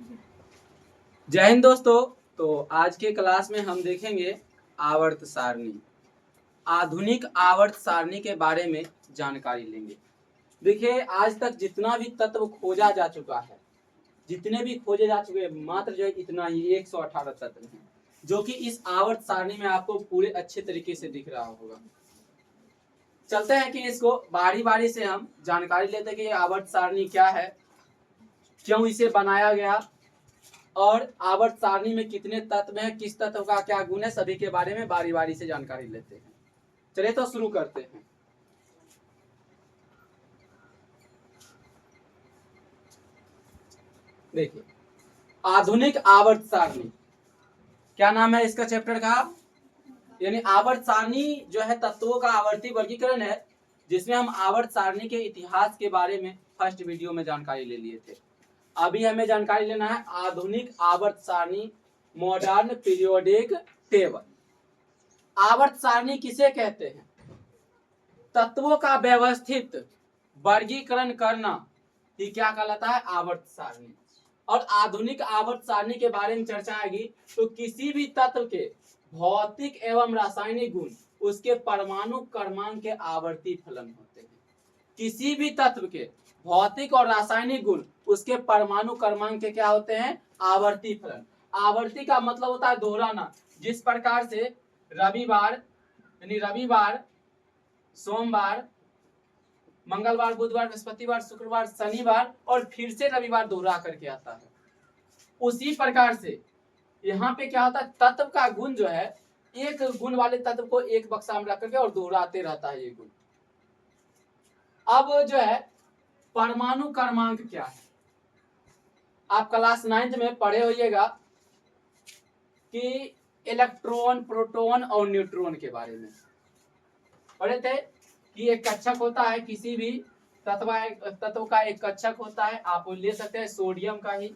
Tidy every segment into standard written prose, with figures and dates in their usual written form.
जय हिंद दोस्तों। तो आज के क्लास में हम देखेंगे आवर्त सारणी। आधुनिक आवर्त सारणी के बारे में जानकारी लेंगे। देखिए, आज तक जितना भी तत्व खोजा जा चुका है, जितने भी खोजे जा चुके हैं, मात्र जो है इतना ही 118 तत्व हैं, जो कि इस आवर्त सारणी में आपको पूरे अच्छे तरीके से दिख रहा होगा। चलते हैं कि इसको बारी बारी से हम जानकारी लेते हैं कि ये आवर्त सारणी क्या है, क्यों इसे बनाया गया, और आवर्त सारणी में कितने तत्व हैं, किस तत्व का क्या गुण है, सभी के बारे में बारी बारी से जानकारी लेते हैं। चलिए तो शुरू करते हैं। देखिए, आधुनिक आवर्त सारणी, क्या नाम है इसका चैप्टर का? यानी आवर्त सारणी जो है तत्वों का आवर्ती वर्गीकरण है, जिसमें हम आवर्त सारणी के इतिहास के बारे में फर्स्ट वीडियो में जानकारी ले लिए थे। अभी हमें जानकारी लेना है आधुनिक आवर्त सारणी, मॉडर्न पीरियोडिक टेबल। आवर्त सारणी किसे कहते हैं? तत्वों का व्यवस्थित वर्गीकरण करना ही क्या कहलाता है? आवर्त सारणी। और आधुनिक आवर्त सारणी के बारे में चर्चा आएगी तो किसी भी तत्व के भौतिक एवं रासायनिक गुण उसके परमाणु क्रमांक के आवर्ती फलन होते हैं। किसी भी तत्व के भौतिक और रासायनिक गुण उसके परमाणु क्रमांक के क्या होते हैं? आवर्ती फलन। आवर्ती का मतलब होता है दोहराना। जिस प्रकार से रविवार यानी रविवार, सोमवार, मंगलवार, बुधवार, बृहस्पतिवार, शुक्रवार, शनिवार और फिर से रविवार दोहरा करके आता है, उसी प्रकार से यहाँ पे क्या होता है? तत्व का गुण जो है, एक गुण वाले तत्व को एक बक्सा में रख करके और दोहराते रहता है ये गुण। अब जो है परमाणु क्रमांक क्या है? आप क्लास 9th में पढ़े होइएगा कि इलेक्ट्रॉन, प्रोटॉन और न्यूट्रॉन के बारे में पढ़े थे कि एक कक्षक होता है, किसी भी तत्व का एक कक्षक होता है। आप ले सकते हैं सोडियम का ही।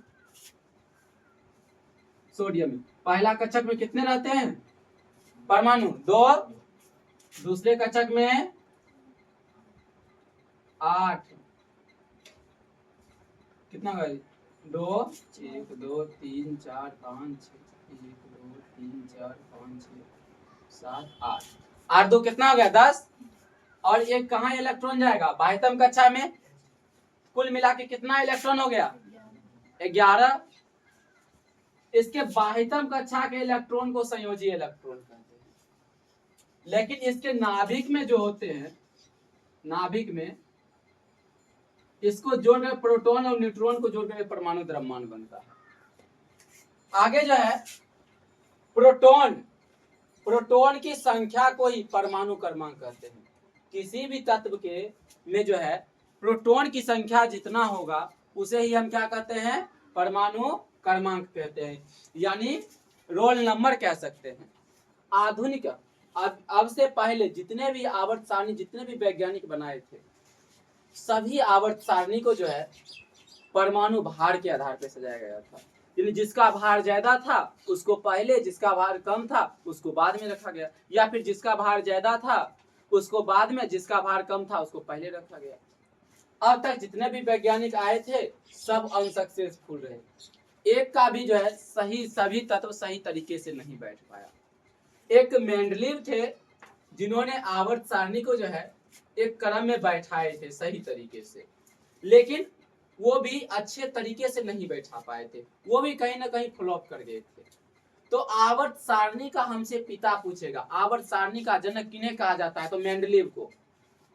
सोडियम पहला कक्षक में कितने रहते हैं? परमाणु 2, दूसरे कक्षक में 8, कितना गए? 2, 1, 2, 3, 4, 5, 6, 1, 2, 3, 4, 5, 6, 7, 8, 8 2 कितना हो गया? 10। और एक कहाँ इलेक्ट्रॉन जाएगा? बाह्यतम कक्षा में। कुल मिला के कितना इलेक्ट्रॉन हो गया? 11। इसके बाह्यतम कक्षा के इलेक्ट्रॉन को संयोजी इलेक्ट्रॉन कहते हैं। लेकिन इसके नाभिक में जो होते हैं, नाभिक में इसको जोड़कर प्रोटॉन और न्यूट्रॉन को जोड़कर परमाणु द्रव्यमान बनता है। आगे जो है प्रोटॉन की संख्या को ही परमाणु क्रमांक कहते हैं। किसी भी तत्व के में जो है प्रोटॉन की संख्या जितना होगा उसे ही हम क्या कहते हैं? परमाणु क्रमांक कहते हैं, यानी रोल नंबर कह सकते हैं। आधुनिक अब से पहले जितने भी आवर्त सारणी, जितने भी वैज्ञानिक बनाए थे, सभी आवर्त सारणी को जो है परमाणु भार के आधार पर सजाया गया था। यानी जिसका भार ज्यादा था उसको पहले, जिसका भार कम था उसको बाद में रखा गया, या फिर जिसका भार ज्यादा था उसको बाद में, जिसका भार कम था उसको पहले रखा गया। अब तक जितने भी वैज्ञानिक आए थे सब अनसक्सेसफुल रहे। एक का भी जो है सभी तत्व सही तरीके से नहीं बैठ पाया। एक मेंडलीव थे जिन्होंने आवर्त सारणी को जो है एक क्रम में बैठाए थे सही तरीके से, लेकिन वो भी अच्छे तरीके से नहीं बैठा पाए थे, वो भी कहीं ना कहीं फ्लॉप कर गए थे। तो आवर्त सारणी का हमसे पिता पूछेगा, आवर्त सारणी का जनक किन्हें कहा जाता है? तो मेंडलीव को।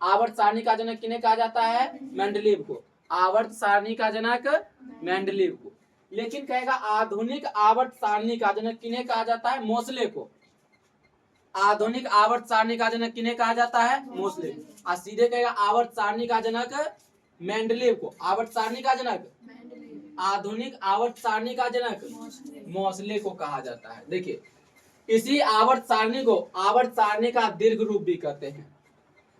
आवर्त सारणी का जनक किन्हें कहा जाता है? मेंडलीव को। आवर्त सारणी का जनक मेंडलीव को। लेकिन कहेगा आधुनिक आवर्त सारणी का जनक किन्हें कहा जाता है? मोसले को। आधुनिक आवर्त सारणी का जनक किन्हें कहा जाता है? मोसले। और सीधे कहेगा आवर्त सारणी का जनक मेंडलीव को। आवर्त सारणी का जनक, आधुनिक आवर्त सारणी का जनक मोसले को कहा जाता है। देखिए, इसी आवर्त सारणी को आवर्त सारणी का दीर्घ रूप भी कहते हैं।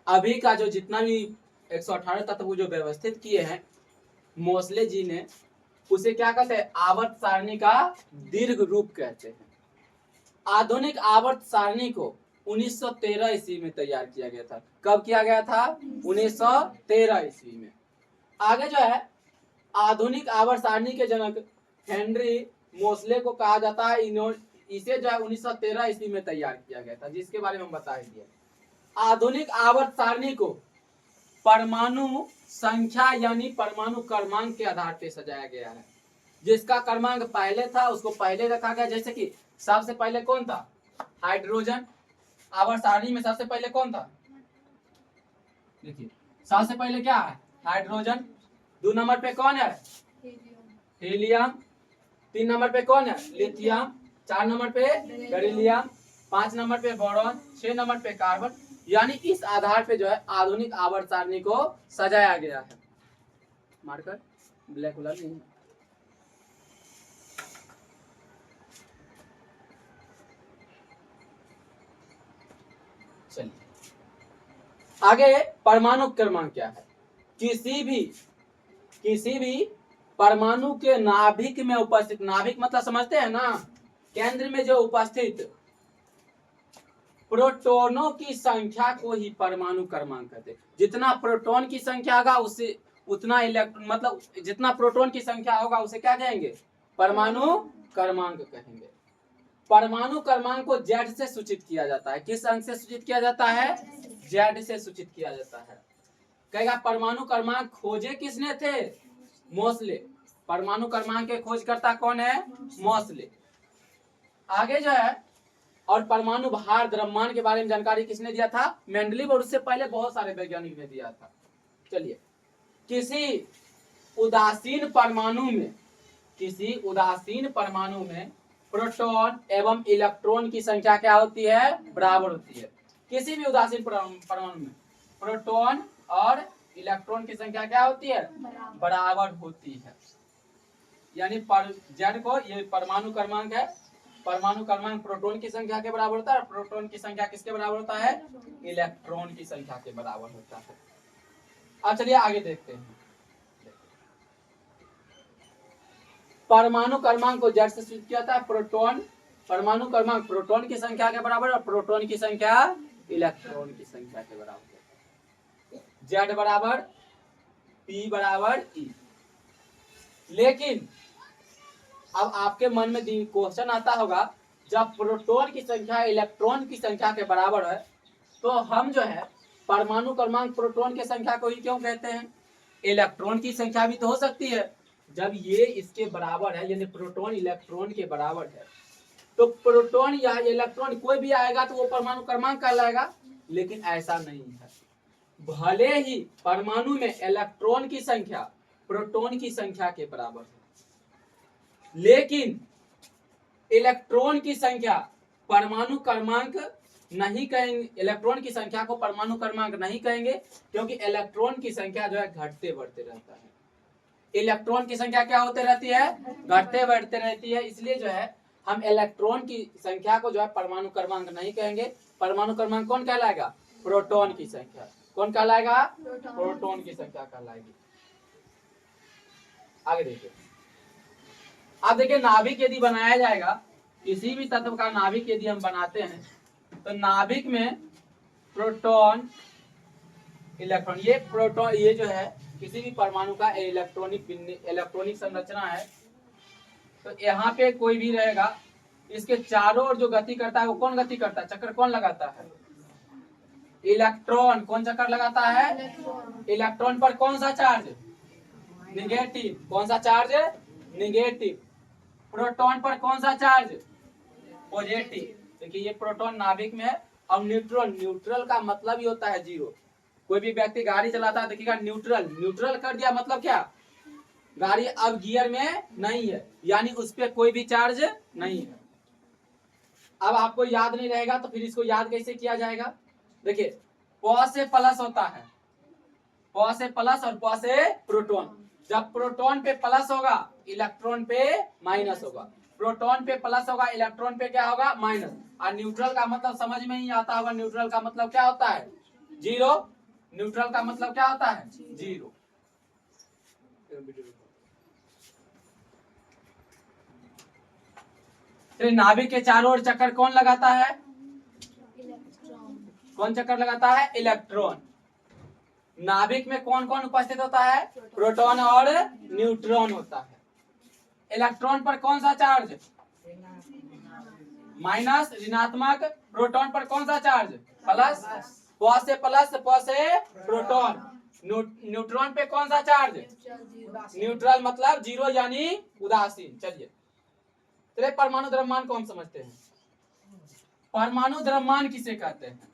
अभी का जो जितना भी 118 तत्व जो व्यवस्थित किए हैं मोसले जी ने, उसे क्या कहते हैं? आवर्त सारणी का दीर्घ रूप कहते हैं। आधुनिक आवर्त सारणी को 1913 ईस्वी में तैयार किया गया था। कब किया गया था? 1913 ईस्वी में। आगे जो है आधुनिक आवर्त सारणी के जनक हेनरी मोसले को कहा जाता है। इसे जो है 1913 ईस्वी में तैयार किया गया था, जिसके बारे में हम बता ही दिए। आधुनिक आवर्त सारणी को परमाणु संख्या यानी परमाणु क्रमांक के आधार पे सजाया गया है। जिसका क्रमांक पहले था उसको पहले रखा गया। जैसे कि सबसे पहले कौन था? हाइड्रोजन। आवर्त सारणी में सबसे पहले कौन था? देखिए सबसे पहले क्या है? हाइड्रोजन। 2 नंबर पे कौन है? हीलियम। 3 नंबर पे कौन है? लिथियम। 4 नंबर पे बेरिलियम। 5 नंबर पे बोरॉन। 6 नंबर पे कार्बन। यानी इस आधार पे जो है आधुनिक आवर्त सारणी को सजाया गया है। मार्कर ब्लैक कलर नहीं है। चलिए आगे परमाणु क्रमांक क्या है? किसी भी परमाणु के नाभिक में उपस्थित, नाभिक मतलब समझते हैं ना, केंद्र में जो उपस्थित प्रोटॉनों की संख्या को ही परमाणु क्रमांक कहते हैं। जितना प्रोटॉन की संख्या होगा उससे उतना इलेक्ट्रॉन, मतलब जितना प्रोटॉन की संख्या होगा उसे क्या कहेंगे? परमाणु क्रमांक कहेंगे। परमाणु क्रमांक को जेड से सूचित किया जाता है। किस अंक से सूचित किया जाता है? जेड से सूचित किया जाता है। कहेगा परमाणु क्रमांक खोजे किसने थे? मोसले। परमाणु क्रमांक के खोजकर्ता कौन है? मोसले। आगे जो है, और परमाणु भार द्रव्यमान के बारे में जानकारी किसने दिया था? मेंडलीव। और उससे पहले बहुत सारे वैज्ञानिक ने दिया था। चलिए, किसी उदासीन परमाणु में प्रोटॉन एवं इलेक्ट्रॉन की संख्या क्या होती है? बराबर होती है। किसी भी उदासीन परमाणु में प्रोटॉन और इलेक्ट्रॉन की संख्या क्या होती है? बराबर होती है। यानी जेड को, ये परमाणु क्रमांक है, परमाणु क्रमांक प्रोटॉन की संख्या के बराबर होता है। और प्रोटॉन की संख्या किसके बराबर होता है? इलेक्ट्रॉन की संख्या के बराबर होता है। अब चलिए आगे देखते हैं। परमाणु क्रमांक को जेड से सूचित किया था। प्रोटॉन, परमाणु क्रमांक प्रोटॉन की संख्या के बराबर और प्रोटॉन की संख्या इलेक्ट्रॉन की संख्या के बराबर। जेड बराबर पी बराबर ई। लेकिन अब आपके मन में क्वेश्चन आता होगा, जब प्रोटॉन की संख्या इलेक्ट्रॉन की संख्या के बराबर है तो हम जो है परमाणु क्रमांक प्रोटॉन की संख्या को ही क्यों कहते हैं? इलेक्ट्रॉन की संख्या भी तो हो सकती है। जब ये इसके बराबर है, यानी प्रोटॉन इलेक्ट्रॉन के बराबर है, तो प्रोटॉन या इलेक्ट्रॉन कोई भी आएगा तो वो परमाणु क्रमांक कहलाएगा। लेकिन ऐसा नहीं है। भले ही परमाणु में इलेक्ट्रॉन की संख्या प्रोटॉन की संख्या के बराबर है, लेकिन इलेक्ट्रॉन की संख्या परमाणु क्रमांक नहीं कहेंगे। इलेक्ट्रॉन की संख्या को परमाणु क्रमांक नहीं कहेंगे, क्योंकि इलेक्ट्रॉन की संख्या जो है घटते बढ़ते रहता है। इलेक्ट्रॉन की संख्या क्या होते रहती है? घटते बढ़ते रहती है। इसलिए जो है हम इलेक्ट्रॉन की संख्या को जो है परमाणु क्रमांक नहीं कहेंगे। परमाणु क्रमांक कौन कहलाएगा? प्रोटॉन की संख्या। कौन कहलाएगा? प्रोटॉन की संख्या कहलाएगी। आगे देखिए, अब देखिए नाभिक यदि बनाया जाएगा, किसी भी तत्व का नाभिक यदि हम बनाते हैं तो नाभिक में प्रोटॉन इलेक्ट्रॉन, ये प्रोटॉन, ये जो है किसी भी परमाणु का इलेक्ट्रॉनिक संरचना है। तो यहाँ पे कोई भी रहेगा, इसके चारों ओर जो गति करता है वो कौन गति करता है? चक्कर कौन लगाता है? इलेक्ट्रॉन। कौन चक्कर लगाता है? इलेक्ट्रॉन पर कौन सा चार्ज? निगेटिव। कौन सा चार्ज? निगेटिव। प्रोटॉन पर कौन सा चार्ज? पॉजिटिव। देखिए ये प्रोटॉन नाभिक में है। और न्यूट्रल का मतलब ही होता है जीरो। कोई भी व्यक्ति गाड़ी चलाता है, देखिएगा न्यूट्रल कर दिया, मतलब क्या? गाड़ी अब गियर में नहीं है, यानी उस पर कोई भी चार्ज नहीं है। अब आपको याद नहीं रहेगा तो फिर इसको याद कैसे किया जाएगा? देखिए प से प्लस होता है, प से प्लस और प से प्रोटॉन। जब प्रोटॉन पे प्लस होगा इलेक्ट्रॉन पे माइनस होगा, प्रोटॉन पे प्लस होगा इलेक्ट्रॉन पे क्या होगा? माइनस। और न्यूट्रल का मतलब समझ में ही आता होगा। न्यूट्रल का मतलब क्या होता है? जीरो। न्यूट्रल का मतलब क्या होता है? जीरो। तो नाभिक के चारों ओर चक्कर कौन लगाता है? कौन चक्कर लगाता है? इलेक्ट्रॉन। नाभिक में कौन कौन उपस्थित होता है? प्रोटॉन और न्यूट्रॉन होता है। इलेक्ट्रॉन पर कौन सा चार्ज, माइनस, ऋणात्मक। प्रोटॉन पर कौन सा चार्ज, प्लस। प से प्लस, प से प्रोटॉन। न्यूट्रॉन पे कौन सा चार्ज, न्यूट्रल, मतलब जीरो यानी उदासीन। चलिए, तो परमाणु द्रव्यमान को हम समझते हैं। परमाणु द्रव्यमान किसे कहते हैं?